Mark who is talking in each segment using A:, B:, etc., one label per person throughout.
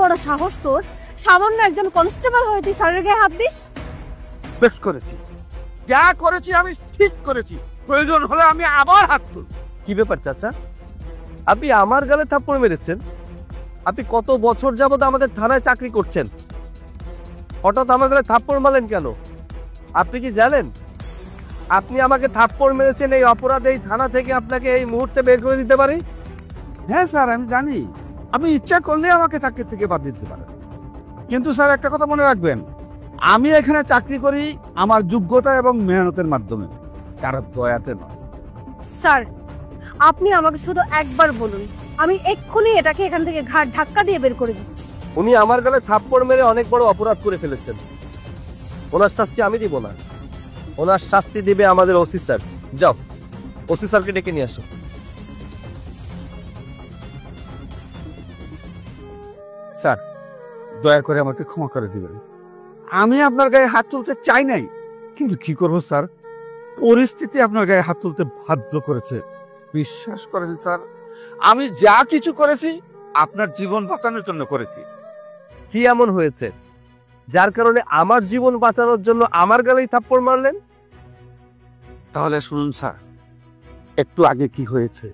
A: বড় সাহস তোর, সামান্য একজন কনস্টেবল হয়ে তুই স্যারের গায়ে হাত দিস?
B: বেশ করেছি, যা করেছি আমি ঠিক করেছি, প্রয়োজন হলে আমি আবার হাত তুলব।
C: কি ব্যাপার চাচা, আপনি আমার গালে থাপ্পড় মেরেছেন? আপনি কত বছর যাবত আমাদের থানায় চাকরি করছেন, হঠাৎ আমার গালে থাপ্পড় মারলেন কেন? আপনি কি জানেন আপনি আমাকে থাপ্পড় মেরেছেন, এই অপরাধে এই থানা থেকে আপনাকে এই মুহূর্তে বের করে দিতে পারি?
B: হ্যাঁ স্যার, আমি জানি আপনি ইচ্ছা করলে আমাকে চাকরি থেকে বাদ দিতে পারেন, কিন্তু স্যার একটা কথা মনে রাখবেন, আমি এখানে চাকরি করি আমার যোগ্যতা এবং মেহনতের মাধ্যমে, কারো দয়াতে নয়।
A: স্যার, আপনি আমাকে শুধু একবার বলুন, আমি এক্ষুনি এটাকে এখান থেকে ঘাট ধাক্কা দিয়ে বের করে দিচ্ছি।
C: উনি আমার গালে থাপ্পড় মেরে অনেক বড় অপরাধ করে ফেলেছেন, ওনার শাস্তি আমি দিব না, ওনার শাস্তি দিবে আমাদের ওসি স্যার। যাও, ওসি স্যারকে ডেকে নিয়ে আসো।
B: স্যার, দয়া করে আমাকে ক্ষমা করে দিবেন, আমি আপনার গায়ে হাত তুলতে চাই নাই, কিন্তু কি করবো স্যার, পরিস্থিতি আপনার গায়ে হাত তুলতে বাধ্য করেছে। বিশ্বাস করেন স্যার, আমি যা কিছু করেছি আপনার জীবন বাঁচানোর জন্য করেছি।
C: কি এমন হয়েছে যার কারণে আমার জীবন বাঁচানোর জন্য আমার গালেই থাপ্পড় মারলেন?
B: তাহলে শুনুন স্যার, একটু আগে কি হয়েছে।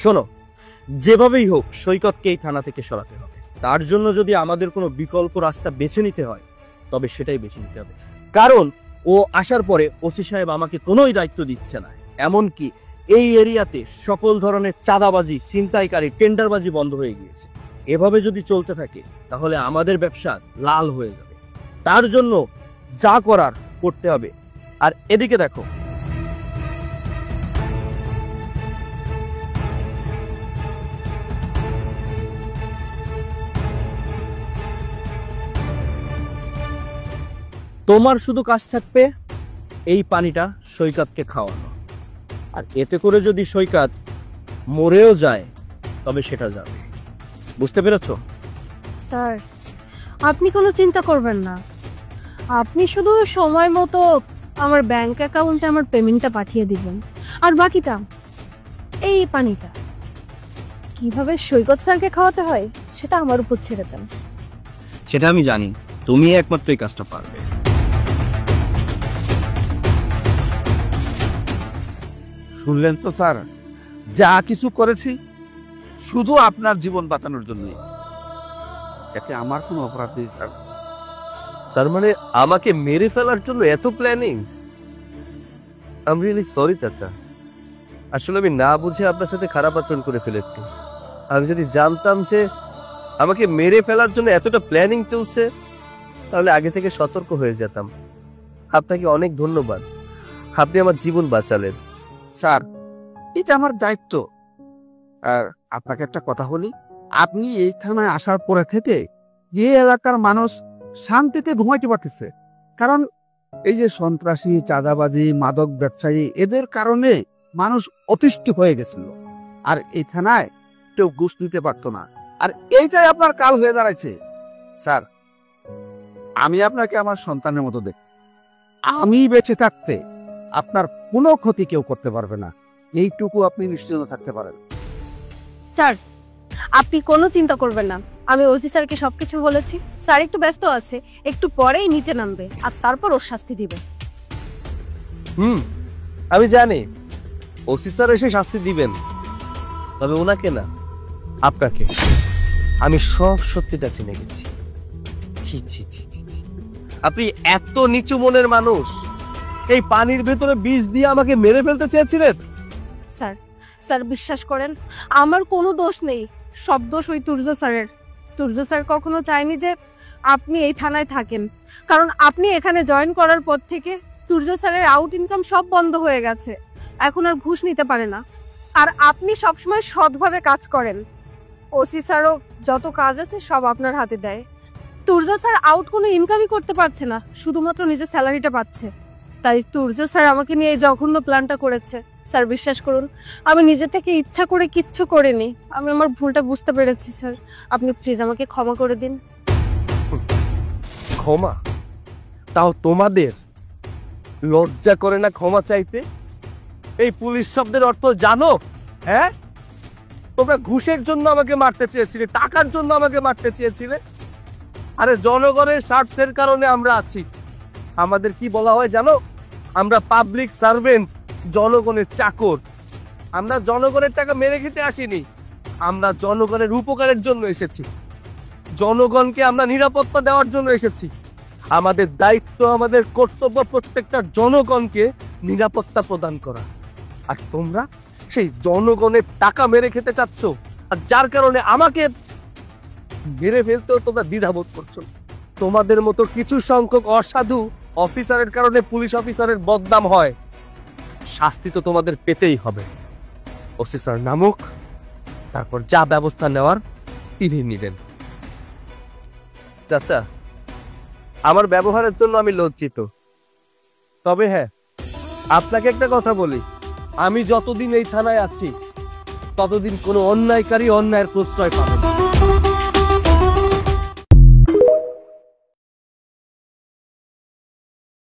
C: শোনো, যেভাবেই হোক সৈকতকে এই থানা থেকে সরাতে হবে। তার জন্য যদি আমাদের কোনো বিকল্প রাস্তা বেছে নিতে হয় তবে সেটাই বেছে নিতে হবে, কারণ ও আসার পরে ওসি সাহেব আমাকে কোনোই দায়িত্ব দিচ্ছে না। এমনকি এই এরিয়াতে সকল ধরনের চাঁদাবাজি, ছিনতাইকারী, টেন্ডারবাজি বন্ধ হয়ে গিয়েছে। এভাবে যদি চলতে থাকে তাহলে আমাদের ব্যবসা লাল হয়ে যাবে। তার জন্য যা করার করতে হবে। আর এদিকে দেখো, তোমার শুধু কাজ থাকবে এই পানিটা সৈকতকে খাওয়ানো, আর এতে করে যদি সৈকত মরেও যায় তবে সেটা যাবে। বুঝতে পেরেছো?
A: স্যার, আপনি কোনো চিন্তা করবেন না, আপনি শুধু সময় মতো আমার ব্যাংক অ্যাকাউন্টে আমার পেমেন্টটা পাঠিয়ে দিবেন, আর বাকিটা এই পানিটা কিভাবে সৈকত স্যারকে খাওয়াতে হয় সেটা আমার উপর ছেড়ে দেন।
C: সেটা আমি জানি, তুমি একমাত্র এই কাজটা পারবে।
B: শুনলেন তো স্যার, যা কিছু করেছি শুধু আপনার জীবন বাঁচানোর জন্য, এতে আমার কোনো অপরাধ নেই স্যার।
C: তার মানে আমাকে মেরে ফেলার জন্য এত planning? I am really sorry চাচা, আসলে আমি না বুঝে আপনার সাথে খারাপ আচরণ করে ফেলেছি। আমি যদি জানতাম যে আমাকে মেরে ফেলার জন্য এতটা প্ল্যানিং চলছে তাহলে আগে থেকে সতর্ক হয়ে যেতাম। আপনাকে অনেক ধন্যবাদ, আপনি আমার জীবন বাঁচালেন।
B: স্যার, এটা আমার দায়িত্ব। আর আপনাকে একটা কথা বলি, আপনি এই থানায় আসার পরে থেকে এই এলাকার মানুষ শান্তিতে ঘুমাইতে পারতেছে, কারণ এই যে সন্ত্রাসী, চাঁদাবাজি, মাদক ব্যবসায়ী, এদের কারণে মানুষ অতিষ্ঠ হয়ে গেছিল, আর এই থানায় কেউ ঘুষ দিতে পারতো না, আর এইটাই আপনার কাল হয়ে দাঁড়াইছে। স্যার, আমি আপনাকে আমার সন্তানের মতো দেখি, আমি বেঁচে থাকতে আপনার কোনো ক্ষতি কেউ করতে পারবে না, এইটুকু আপনি নিশ্চিন্ত থাকতে পারেন।
A: স্যার, আপনি কোনো চিন্তা করবেন না, আমি ওসি স্যারকে সবকিছু বলেছি। স্যার একটু ব্যস্ত আছে, একটু পরেই নিচে নামবে, আর তারপর ওর শাস্তি দিবে।
C: আমি জানি ওসি স্যার এসে শাস্তি দিবেন, তবে ওনাকে না, আপনাকে। আমি সব সত্যিটা চিনে গেছি। ছি ছি ছি ছি ছি, আপনি এত নিচু মনের মানুষ, এই পানির ভেতরে বিষ দিয়ে আমাকে মেরে ফেলতে চেয়েছিলেন?
A: স্যার, স্যার বিশ্বাস করেন, আমার কোনো দোষ নেই, সব দোষ ওই তুর্য স্যারের। তুর্য স্যার কখনো চায়নি যে আপনি এই থানায় থাকেন, কারণ আপনি এখানে জয়েন করার পর থেকে তুর্য স্যারের আউট ইনকাম সব বন্ধ হয়ে গেছে, এখন আর ঘুষ নিতে পারে না। আর আপনি সবসময় সৎভাবে কাজ করেন, ওসি স্যারও যত কাজ আছে সব আপনার হাতে দেয়। তুর্য স্যার আউট কোনো ইনকামই করতে পারছে না, শুধুমাত্র নিজের স্যালারিটা পাচ্ছে, তাই তুর্য স্যার আমাকে নিয়ে এই জঘন্য প্ল্যানটা করেছে। স্যার বিশ্বাস করুন, আমি নিজে থেকে ইচ্ছা করে কিচ্ছু করিনি, আমি আমার ভুলটা বুঝতে পেরেছি। স্যার আপনি প্লিজ আমাকে ক্ষমা করে দিন।
C: ক্ষমা? তাও তোমাদের লজ্জা করে না ক্ষমা চাইতে? এই পুলিশ শব্দের অর্থ জানো? হ্যাঁ, তোমরা ঘুষের জন্য আমাকে মারতে চেয়েছিলে, টাকার জন্য আমাকে মারতে চেয়েছিলে। আরে জনগণের স্বার্থের কারণে আমরা আছি। আমাদের কি বলা হয় জানো? আমরা পাবলিক সার্ভেন্ট, জনগণের চাকর। আমরা জনগণের টাকা মেরে খেতে আসিনি, আমরা জনগণের উপকারের জন্য এসেছি। জনগণকে আমরা নিরাপত্তা দেওয়ার জন্য এসেছি। আমাদের দায়িত্ব, আমাদের কর্তব্য প্রত্যেকটা জনগণকে নিরাপত্তা প্রদান করা। আর তোমরা সেই জনগণের টাকা মেরে খেতে চাচ্ছ, আর যার কারণে আমাকে মেরে ফেলতেও তোমরা দ্বিধাবোধ করছো। তোমাদের মতো কিছু সংখ্যক অসাধু অফিসারের কারণে পুলিশ অফিসারের বদনাম হয়। শাস্তি তো তোমাদের পেতেই হবে। ওসি স্যার নামুক, তারপর যা ব্যবস্থা নেওয়ার তিনি নিলেন। চাচা, আমার ব্যবহারের জন্য আমি লজ্জিত। তবে হ্যাঁ, আপনাকে একটা কথা বলি, আমি যতদিন এই থানায় আছি ততদিন কোনো অন্যায়কারী অন্যায়ের প্রশ্রয় পাবে না।